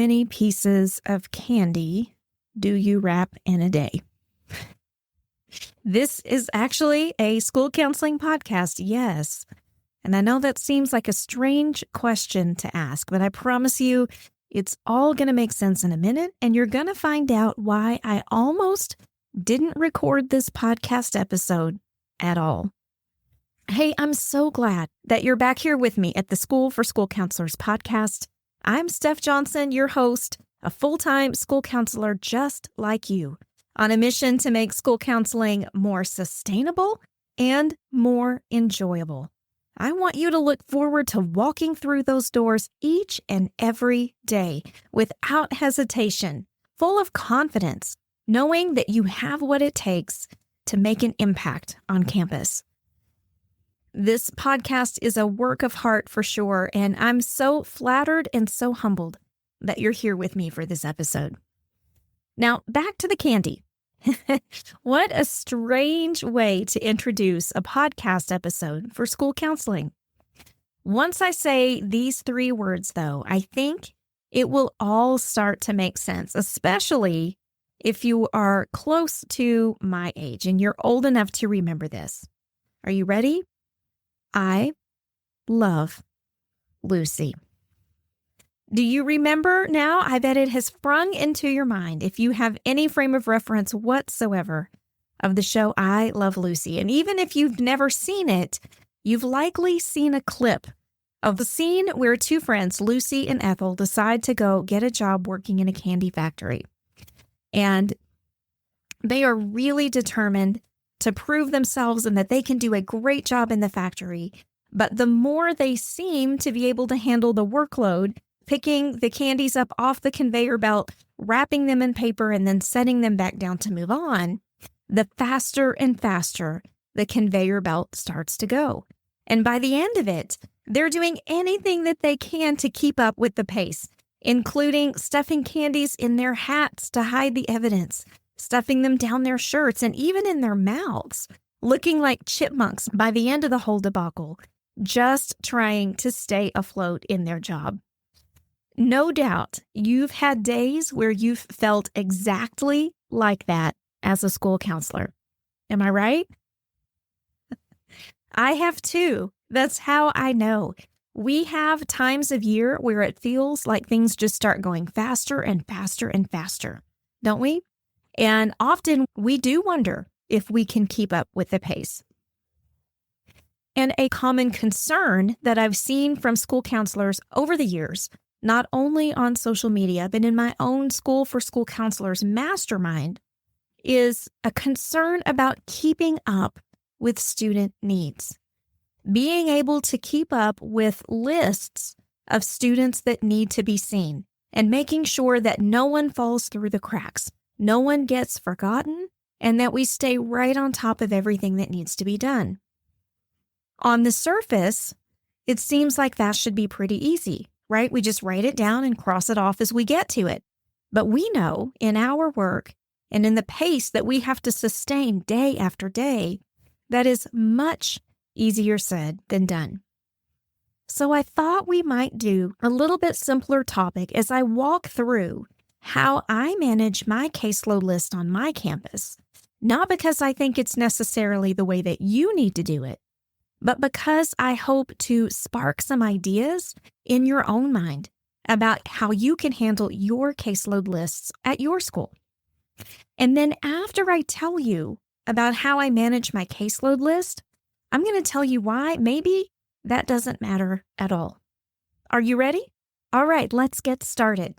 many pieces of candy do you wrap in a day? This is actually a school counseling podcast, yes. And I know that seems like a strange question to ask, but I promise you it's all going to make sense in a minute, and you're going to find out why I almost didn't record this podcast episode at all. Hey, I'm so glad that you're back here with me at the School for School Counselors podcast. I'm Steph Johnson, your host, a full-time school counselor just like you, on a mission to make school counseling more sustainable and more enjoyable. I want you to look forward to walking through those doors each and every day without hesitation, full of confidence, knowing that you have what it takes to make an impact on campus. This podcast is a work of heart for sure, and I'm so flattered and so humbled that you're here with me for this episode. Now, back to the candy. What a strange way to introduce a podcast episode for school counseling. Once I say these 3 words, though, I think it will all start to make sense, especially if you are close to my age and you're old enough to remember this. Are you ready? I love Lucy. Do you remember now? I bet it has sprung into your mind if you have any frame of reference whatsoever of the show I Love Lucy. And even if you've never seen it, you've likely seen a clip of the scene where 2 friends, Lucy and Ethel, decide to go get a job working in a candy factory. And they are really determined to prove themselves and that they can do a great job in the factory. But the more they seem to be able to handle the workload, picking the candies up off the conveyor belt, wrapping them in paper, and then setting them back down to move on, the faster and faster the conveyor belt starts to go. And by the end of it, they're doing anything that they can to keep up with the pace, including stuffing candies in their hats to hide the evidence, stuffing them down their shirts, and even in their mouths, looking like chipmunks by the end of the whole debacle, just trying to stay afloat in their job. No doubt you've had days where you've felt exactly like that as a school counselor. Am I right? I have too. That's how I know. We have times of year where it feels like things just start going faster and faster and faster, don't we? And often we do wonder if we can keep up with the pace. And a common concern that I've seen from school counselors over the years, not only on social media, but in my own School for School Counselors mastermind, is a concern about keeping up with student needs. Being able to keep up with lists of students that need to be seen and making sure that no one falls through the cracks, no one gets forgotten, and that we stay right on top of everything that needs to be done. On the surface, it seems like that should be pretty easy, right? We just write it down and cross it off as we get to it. But we know in our work and in the pace that we have to sustain day after day, that is much easier said than done. So I thought we might do a little bit simpler topic as I walk through how I manage my caseload list on my campus, not because I think it's necessarily the way that you need to do it, but because I hope to spark some ideas in your own mind about how you can handle your caseload lists at your school. And then after I tell you about how I manage my caseload list, I'm going to tell you why maybe that doesn't matter at all. Are you ready? All right, let's get started.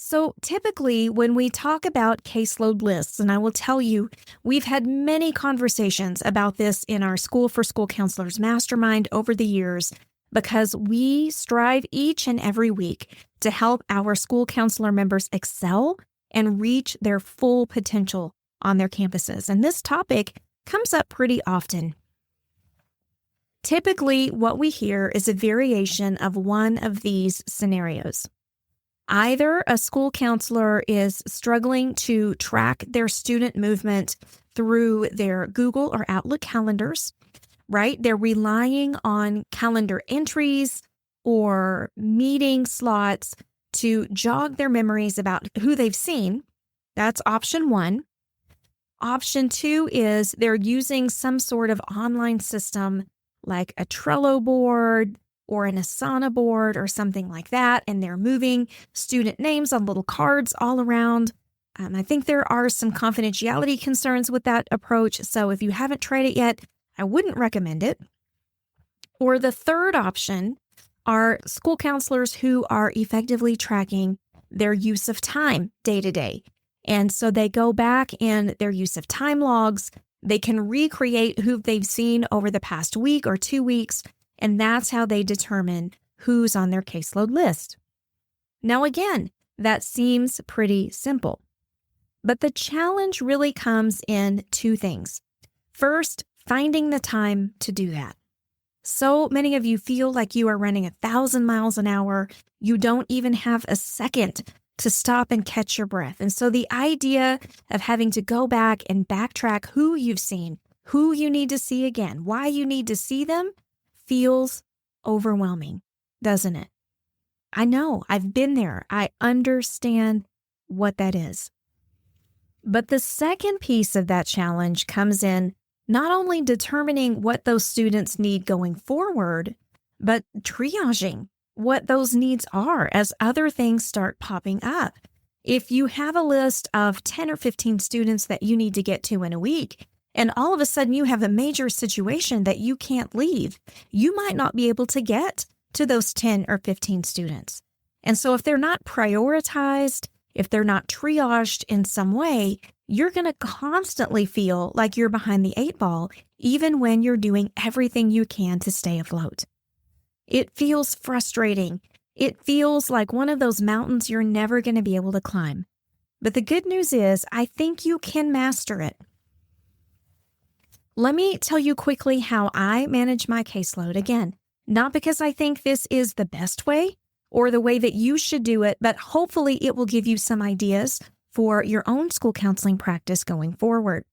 So typically when we talk about caseload lists, and I will tell you, we've had many conversations about this in our School for School Counselors Mastermind over the years because we strive each and every week to help our school counselor members excel and reach their full potential on their campuses. And this topic comes up pretty often. Typically, what we hear is a variation of one of these scenarios. Either a school counselor is struggling to track their student movement through their Google or Outlook calendars, right? They're relying on calendar entries or meeting slots to jog their memories about who they've seen. That's option one. Option two is they're using some sort of online system like a Trello board or an Asana board or something like that, and they're moving student names on little cards all around. I think there are some confidentiality concerns with that approach, so if you haven't tried it yet, I wouldn't recommend it. Or the third option are school counselors who are effectively tracking their use of time day to day. And so they go back in their use of time logs. They can recreate who they've seen over the past week or 2 weeks, and that's how they determine who's on their caseload list. Now, again, that seems pretty simple. But the challenge really comes in two things. First, finding the time to do that. So many of you feel like you are running 1,000 miles an hour. You don't even have a second to stop and catch your breath. And so the idea of having to go back and backtrack who you've seen, who you need to see again, why you need to see them, feels overwhelming, doesn't it? I know, I've been there. I understand what that is. But the second piece of that challenge comes in not only determining what those students need going forward, but triaging what those needs are as other things start popping up. If you have a list of 10 or 15 students that you need to get to in a week, and all of a sudden you have a major situation that you can't leave, you might not be able to get to those 10 or 15 students. And so if they're not prioritized, if they're not triaged in some way, you're going to constantly feel like you're behind the 8 ball, even when you're doing everything you can to stay afloat. It feels frustrating. It feels like one of those mountains you're never going to be able to climb. But the good news is, I think you can master it. Let me tell you quickly how I manage my caseload. Again, not because I think this is the best way or the way that you should do it, but hopefully it will give you some ideas for your own school counseling practice going forward.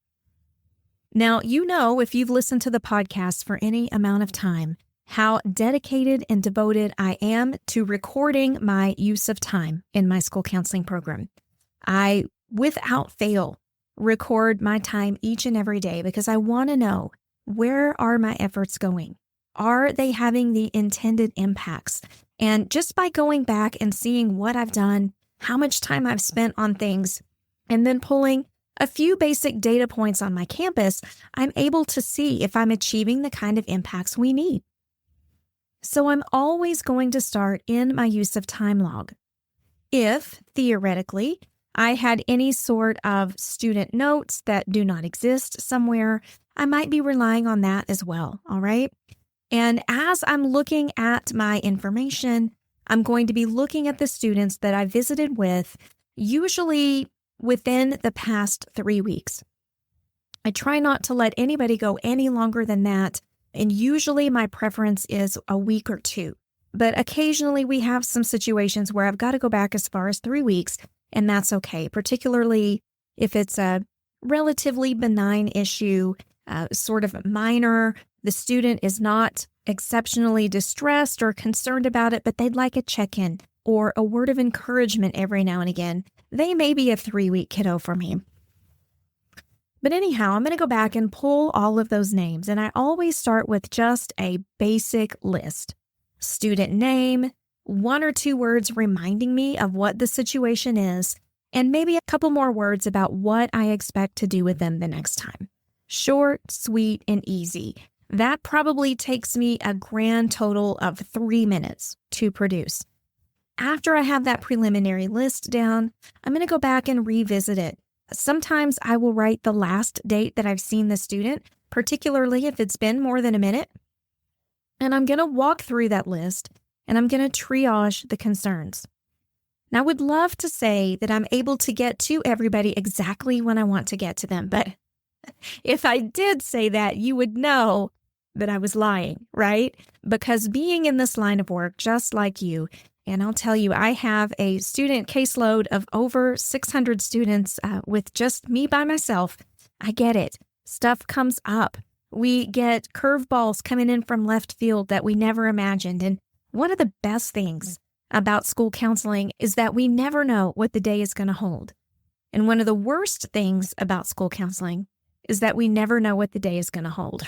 Now, you know, if you've listened to the podcast for any amount of time, how dedicated and devoted I am to recording my use of time in my school counseling program. I, without fail, record my time each and every day because I want to know, where are my efforts going? Are they having the intended impacts? And just by going back and seeing what I've done, how much time I've spent on things, and then pulling a few basic data points on my campus, I'm able to see if I'm achieving the kind of impacts we need. So I'm always going to start in my use of time log. If, theoretically, I had any sort of student notes that do not exist somewhere, I might be relying on that as well, all right? And as I'm looking at my information, I'm going to be looking at the students that I visited with, usually within the past 3 weeks. I try not to let anybody go any longer than that, and usually my preference is a week or 2. But occasionally we have some situations where I've got to go back as far as 3 weeks, and that's okay, particularly if it's a relatively benign issue, sort of minor. The student is not exceptionally distressed or concerned about it, but they'd like a check-in or a word of encouragement every now and again. They may be a 3-week kiddo for me. But anyhow, I'm going to go back and pull all of those names, and I always start with just a basic list. Student name, 1 or 2 words reminding me of what the situation is, and maybe a couple more words about what I expect to do with them the next time. Short, sweet, and easy. That probably takes me a grand total of 3 minutes to produce. After I have that preliminary list down, I'm going to go back and revisit it. Sometimes I will write the last date that I've seen the student, particularly if it's been more than a minute. And I'm going to walk through that list and I'm going to triage the concerns. Now, I would love to say that I'm able to get to everybody exactly when I want to get to them, but if I did say that, you would know that I was lying, right? Because being in this line of work, just like you, and I'll tell you, I have a student caseload of over 600 students with just me by myself. I get it. Stuff comes up. We get curveballs coming in from left field that we never imagined. And one of the best things about school counseling is that we never know what the day is going to hold. And one of the worst things about school counseling is that we never know what the day is going to hold,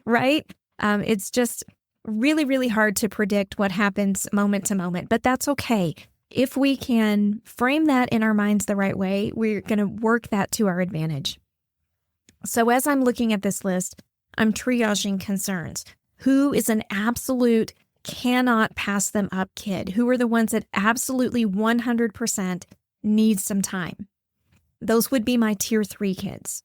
right? It's just really, really hard to predict what happens moment to moment, but that's okay. If we can frame that in our minds the right way, we're going to work that to our advantage. So as I'm looking at this list, I'm triaging concerns. Who is an absolute cannot pass them up kid? Who are the ones that absolutely 100% need some time? Those would be my tier 3 kids.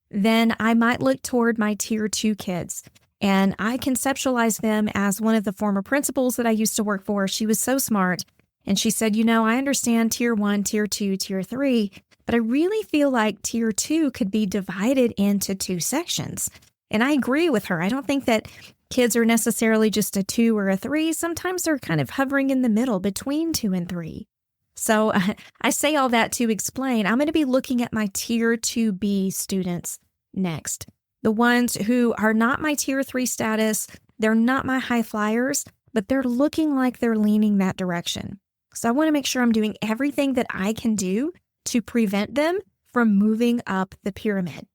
Then I might look toward my tier 2 kids, and I conceptualize them as one of the former principals that I used to work for. She was so smart, and she said, I understand tier 1, tier 2, tier 3, but I really feel like tier 2 could be divided into 2 sections. And I agree with her. I don't think that kids are necessarily just a 2 or a 3. Sometimes they're kind of hovering in the middle between 2 and 3. So I say all that to explain, I'm going to be looking at my tier 2B students next. The ones who are not my tier 3 status, they're not my high flyers, but they're looking like they're leaning that direction. So I want to make sure I'm doing everything that I can do to prevent them from moving up the pyramid.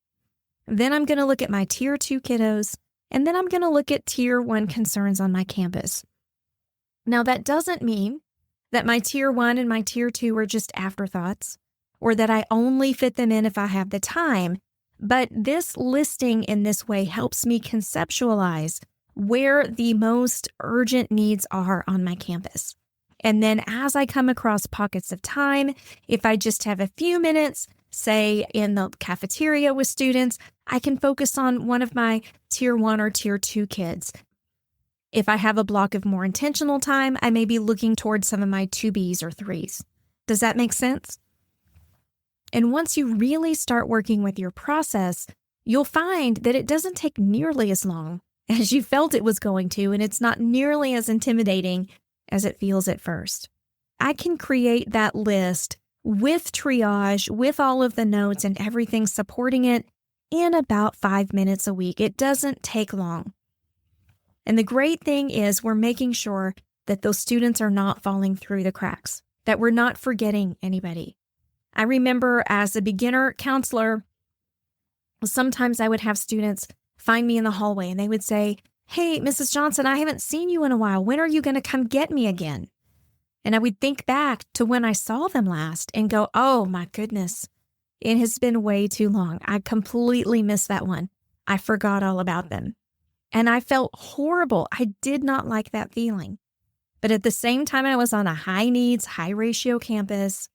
Then I'm going to look at my tier 2 kiddos, and then I'm going to look at tier 1 concerns on my campus. Now, that doesn't mean that my tier 1 and my tier 2 are just afterthoughts, or that I only fit them in if I have the time. But this listing in this way helps me conceptualize where the most urgent needs are on my campus. And then as I come across pockets of time, if I just have a few minutes, say in the cafeteria with students, I can focus on one of my tier 1 or tier 2 kids. If I have a block of more intentional time, I may be looking towards some of my 2Bs or 3s. Does that make sense? And once you really start working with your process, you'll find that it doesn't take nearly as long as you felt it was going to, and it's not nearly as intimidating as it feels at first. I can create that list with triage, with all of the notes and everything supporting it in about 5 minutes a week. It doesn't take long. And the great thing is we're making sure that those students are not falling through the cracks, that we're not forgetting anybody. I remember as a beginner counselor, sometimes I would have students find me in the hallway and they would say, "Hey, Mrs. Johnson, I haven't seen you in a while. When are you going to come get me again?" And I would think back to when I saw them last and go, "Oh my goodness, it has been way too long. I completely missed that one. I forgot all about them." And I felt horrible. I did not like that feeling. But at the same time, I was on a high needs, high ratio campus,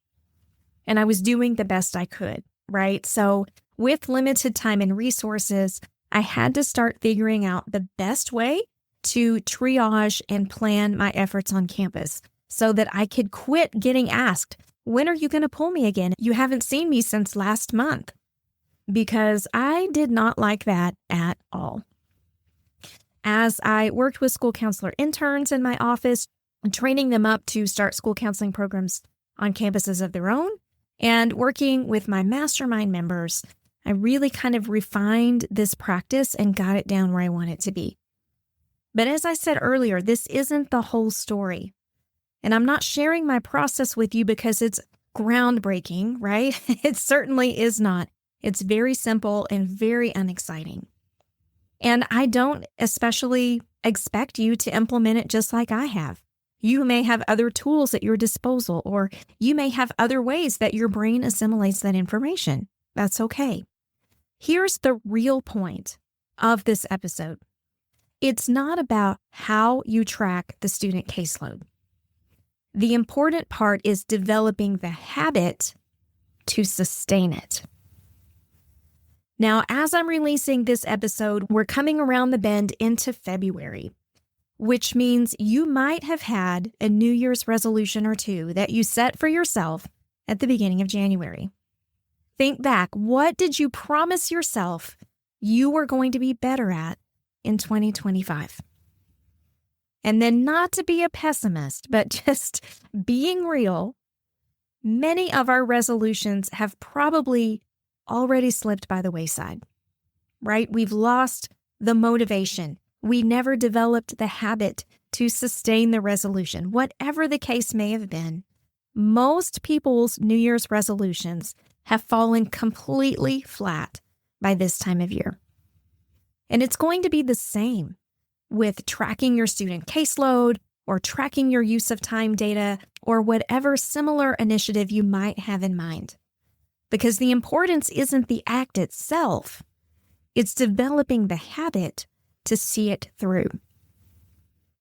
and I was doing the best I could, right? So with limited time and resources, I had to start figuring out the best way to triage and plan my efforts on campus so that I could quit getting asked, "When are you going to pull me again? You haven't seen me since last month." Because I did not like that at all. As I worked with school counselor interns in my office, training them up to start school counseling programs on campuses of their own, and working with my mastermind members, I really kind of refined this practice and got it down where I want it to be. But as I said earlier, this isn't the whole story. And I'm not sharing my process with you because it's groundbreaking, right? It certainly is not. It's very simple and very unexciting. And I don't especially expect you to implement it just like I have. You may have other tools at your disposal, or you may have other ways that your brain assimilates that information. That's okay. Here's the real point of this episode. It's not about how you track the student caseload. The important part is developing the habit to sustain it. Now, as I'm releasing this episode, we're coming around the bend into February, which means you might have had a New Year's resolution or two that you set for yourself at the beginning of January. Think back, what did you promise yourself you were going to be better at in 2025? And then, not to be a pessimist, but just being real, many of our resolutions have probably already slipped by the wayside, right? We've lost the motivation. We never developed the habit to sustain the resolution, whatever the case may have been. Most people's New Year's resolutions have fallen completely flat by this time of year. And it's going to be the same with tracking your student caseload or tracking your use of time data or whatever similar initiative you might have in mind. Because the importance isn't the act itself, it's developing the habit to see it through.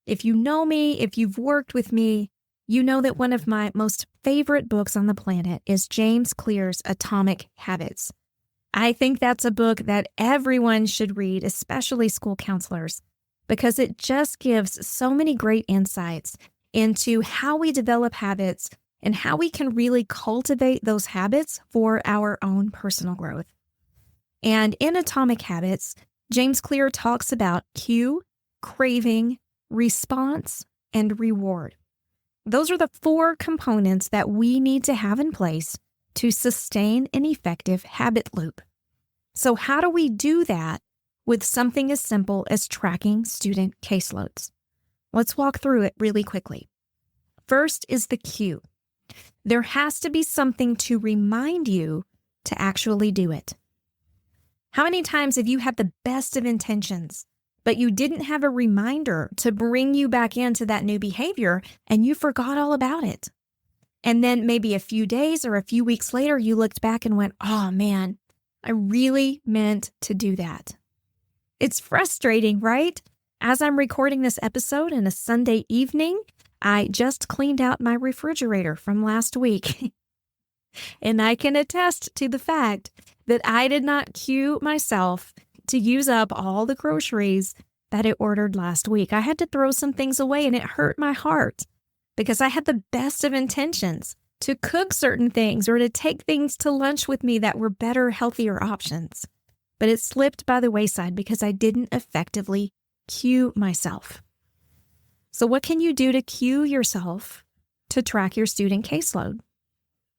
If you know me, if you've worked with me, you know that one of my most favorite books on the planet is James Clear's Atomic Habits. I think that's a book that everyone should read, especially school counselors, because it just gives so many great insights into how we develop habits and how we can really cultivate those habits for our own personal growth. And in Atomic Habits, James Clear talks about cue, craving, response, and reward. Those are the 4 components that we need to have in place to sustain an effective habit loop. So how do we do that with something as simple as tracking student caseloads? Let's walk through it really quickly. First is the cue. There has to be something to remind you to actually do it. How many times have you had the best of intentions, but you didn't have a reminder to bring you back into that new behavior and you forgot all about it? And then maybe a few days or a few weeks later, you looked back and went, oh man, I really meant to do that. It's frustrating, right? As I'm recording this episode on a Sunday evening, I just cleaned out my refrigerator from last week. And I can attest to the fact that I did not cue myself to use up all the groceries that I ordered last week. I had to throw some things away and it hurt my heart because I had the best of intentions to cook certain things or to take things to lunch with me that were better, healthier options. But it slipped by the wayside because I didn't effectively cue myself. So what can you do to cue yourself to track your student caseload?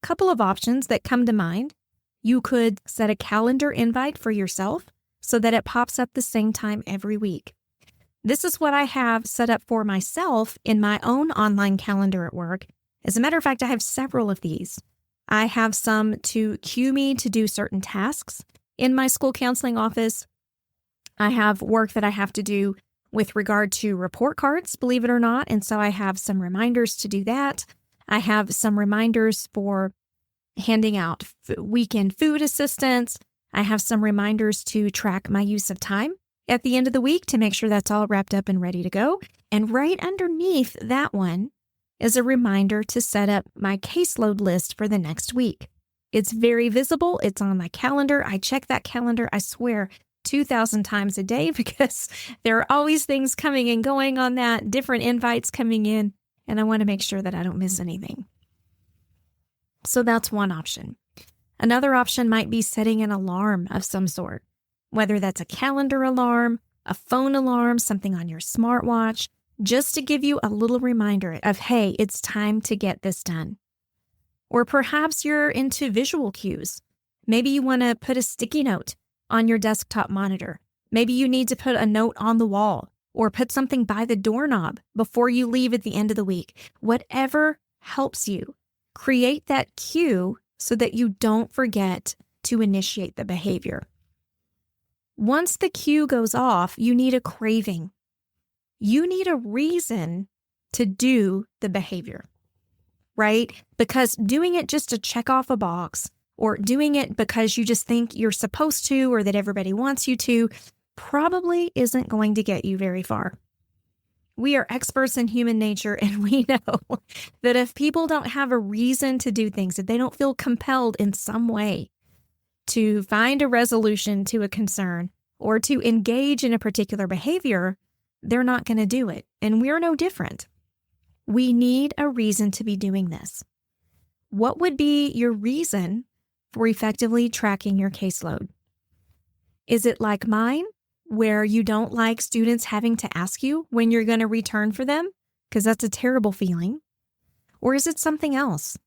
Couple of options that come to mind. You could set a calendar invite for yourself so that it pops up the same time every week. This is what I have set up for myself in my own online calendar at work. As a matter of fact, I have several of these. I have some to cue me to do certain tasks in my school counseling office. I have work that I have to do with regard to report cards, believe it or not, and so I have some reminders to do that. I have some reminders for handing out weekend food assistance. I have some reminders to track my use of time at the end of the week to make sure that's all wrapped up and ready to go. And right underneath that one is a reminder to set up my caseload list for the next week. It's very visible. It's on my calendar. I check that calendar, I swear, 2,000 times a day because there are always things coming and going on that, different invites coming in, and I want to make sure that I don't miss anything. So that's one option. Another option might be setting an alarm of some sort, whether that's a calendar alarm, a phone alarm, something on your smartwatch, just to give you a little reminder of, hey, it's time to get this done. Or perhaps you're into visual cues. Maybe you want to put a sticky note on your desktop monitor. Maybe you need to put a note on the wall or put something by the doorknob before you leave at the end of the week. Whatever helps you, create that cue so that you don't forget to initiate the behavior. Once the cue goes off, you need a craving. You need a reason to do the behavior, right? Because doing it just to check off a box or doing it because you just think you're supposed to or that everybody wants you to probably isn't going to get you very far. We are experts in human nature, and we know that if people don't have a reason to do things, if they don't feel compelled in some way to find a resolution to a concern or to engage in a particular behavior, they're not going to do it. And we're no different. We need a reason to be doing this. What would be your reason for effectively tracking your caseload? Is it like mine, where you don't like students having to ask you when you're going to return for them? Because that's a terrible feeling. Or is it something else?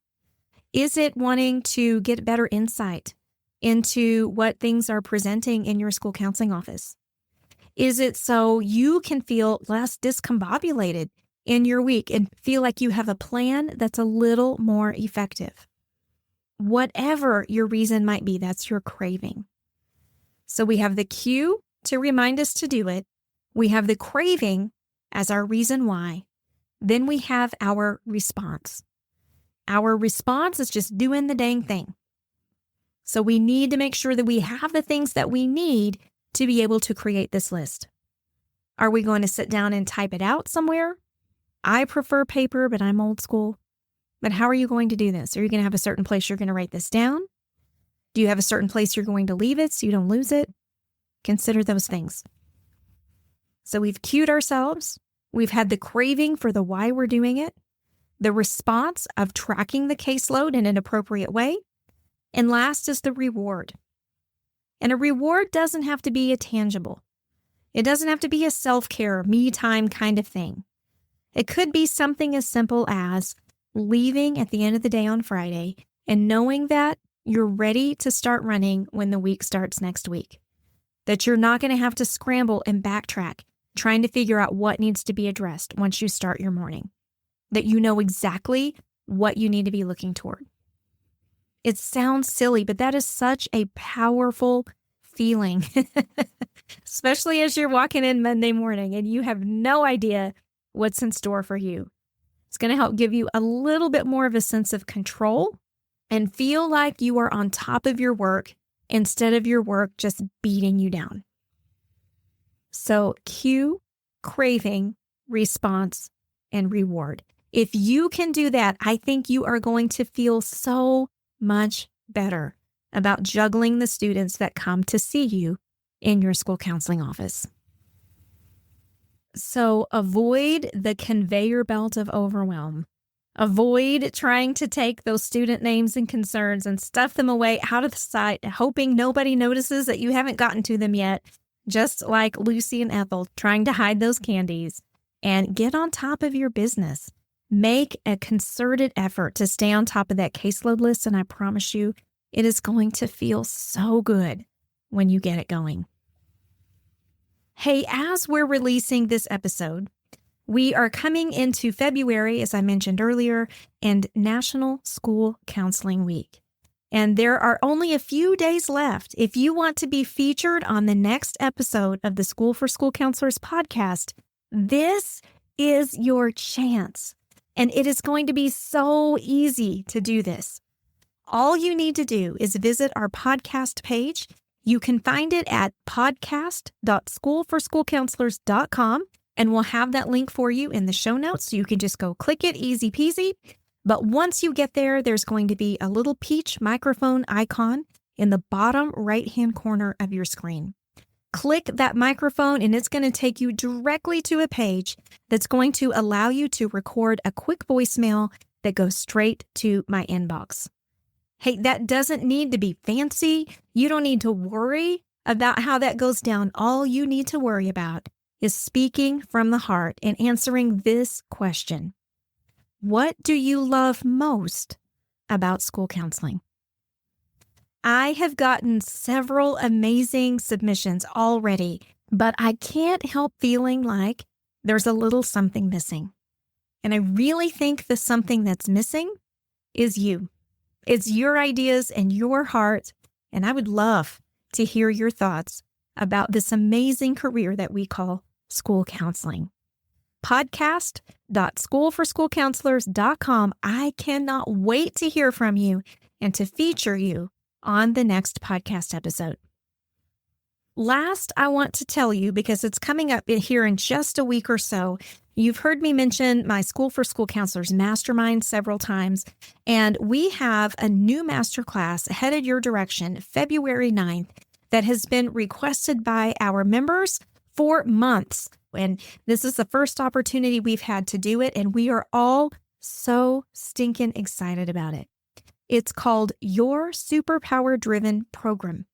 Is it wanting to get better insight into what things are presenting in your school counseling office? Is it so you can feel less discombobulated in your week and feel like you have a plan that's a little more effective. Whatever your reason might be, that's your craving. So we have the cue to remind us to do it. We have the craving as our reason why. Then we have our response. Our response is just doing the dang thing. So we need to make sure that we have the things that we need to be able to create this list. Are we going to sit down and type it out somewhere? I prefer paper, but I'm old school. But how are you going to do this? Are you going to have a certain place you're going to write this down? Do you have a certain place you're going to leave it so you don't lose it? Consider those things. So we've cued ourselves. We've had the craving for the why we're doing it, the response of tracking the caseload in an appropriate way, and last is the reward. And a reward doesn't have to be a tangible. It doesn't have to be a self-care, me time kind of thing. It could be something as simple as leaving at the end of the day on Friday and knowing that you're ready to start running when the week starts next week. That you're not going to have to scramble and backtrack, trying to figure out what needs to be addressed once you start your morning. That you know exactly what you need to be looking toward. It sounds silly, but that is such a powerful feeling, especially as you're walking in Monday morning and you have no idea what's in store for you. It's going to help give you a little bit more of a sense of control and feel like you are on top of your work instead of your work just beating you down. So cue, craving, response, and reward. If you can do that, I think you are going to feel so much better about juggling the students that come to see you in your school counseling office. So avoid the conveyor belt of overwhelm. Avoid trying to take those student names and concerns and stuff them away out of the sight, hoping nobody notices that you haven't gotten to them yet, just like Lucy and Ethel trying to hide those candies. And get on top of your business. Make a concerted effort to stay on top of that caseload list, and I promise you, it is going to feel so good when you get it going. Hey, as we're releasing this episode, we are coming into February, as I mentioned earlier, and National School Counseling Week. And there are only a few days left. If you want to be featured on the next episode of the School for School Counselors podcast, this is your chance. And it is going to be so easy to do this. All you need to do is visit our podcast page. You can find it at podcast.schoolforschoolcounselors.com, and we'll have that link for you in the show notes. So you can just go click it, easy peasy. But once you get there, there's going to be a little peach microphone icon in the bottom right-hand corner of your screen. Click that microphone and it's going to take you directly to a page that's going to allow you to record a quick voicemail that goes straight to my inbox. Hey, that doesn't need to be fancy. You don't need to worry about how that goes down. All you need to worry about is speaking from the heart and answering this question. What do you love most about school counseling? I have gotten several amazing submissions already, but I can't help feeling like there's a little something missing. And I really think the something that's missing is you. It's your ideas and your heart, and I would love to hear your thoughts about this amazing career that we call school counseling. Podcast.schoolforschoolcounselors.com. I cannot wait to hear from you and to feature you on the next podcast episode. Last, I want to tell you, because it's coming up here in just a week or so, you've heard me mention my School for School Counselors Mastermind several times, and we have a new masterclass headed your direction February 9th that has been requested by our members for months. And this is the first opportunity we've had to do it, and we are all so stinking excited about it. It's called Your Superpower-Driven Program.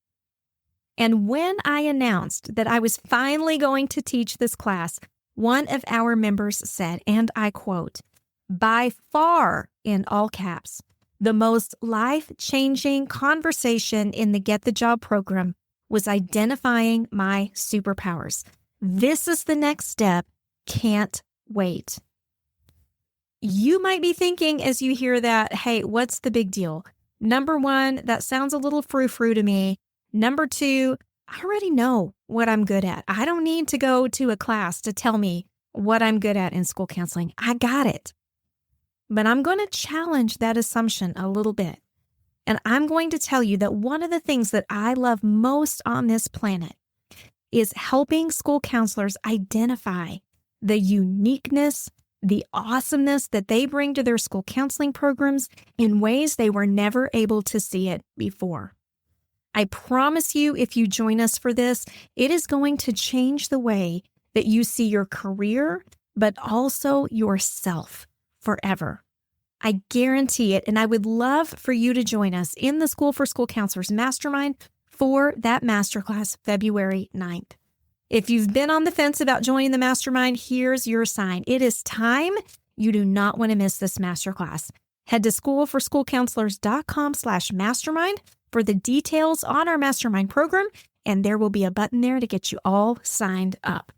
And when I announced that I was finally going to teach this class, one of our members said, and I quote, "By far," in all caps, "the most life-changing conversation in the Get the Job program was identifying my superpowers. This is the next step. Can't wait." You might be thinking as you hear that, hey, what's the big deal? Number one, that sounds a little frou-frou to me. Number two, I already know what I'm good at. I don't need to go to a class to tell me what I'm good at in school counseling. I got it. But I'm going to challenge that assumption a little bit. And I'm going to tell you that one of the things that I love most on this planet is helping school counselors identify the uniqueness, the awesomeness that they bring to their school counseling programs in ways they were never able to see it before. I promise you, if you join us for this, it is going to change the way that you see your career, but also yourself forever. I guarantee it, and I would love for you to join us in the School for School Counselors Mastermind for that masterclass February 9th. If you've been on the fence about joining the mastermind, here's your sign. It is time. You do not want to miss this masterclass. Head to schoolforschoolcounselors.com/mastermind for the details on our mastermind program, and there will be a button there to get you all signed up.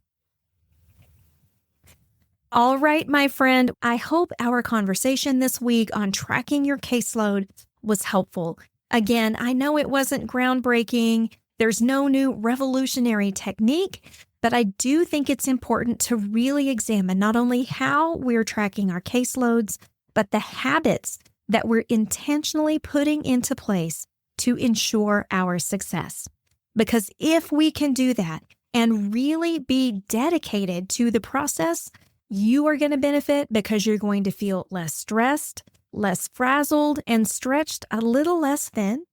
All right, my friend, I hope our conversation this week on tracking your caseload was helpful. Again, I know it wasn't groundbreaking. There's no new revolutionary technique, but I do think it's important to really examine not only how we're tracking our caseloads, but the habits that we're intentionally putting into place to ensure our success. Because if we can do that and really be dedicated to the process, you are going to benefit because you're going to feel less stressed, less frazzled, and stretched a little less thin.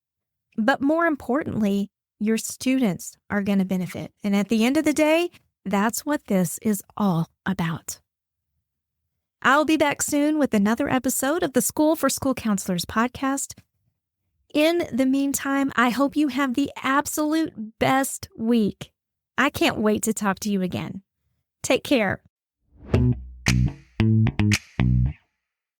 But more importantly, your students are going to benefit. And at the end of the day, that's what this is all about. I'll be back soon with another episode of the School for School Counselors podcast. In the meantime, I hope you have the absolute best week. I can't wait to talk to you again. Take care.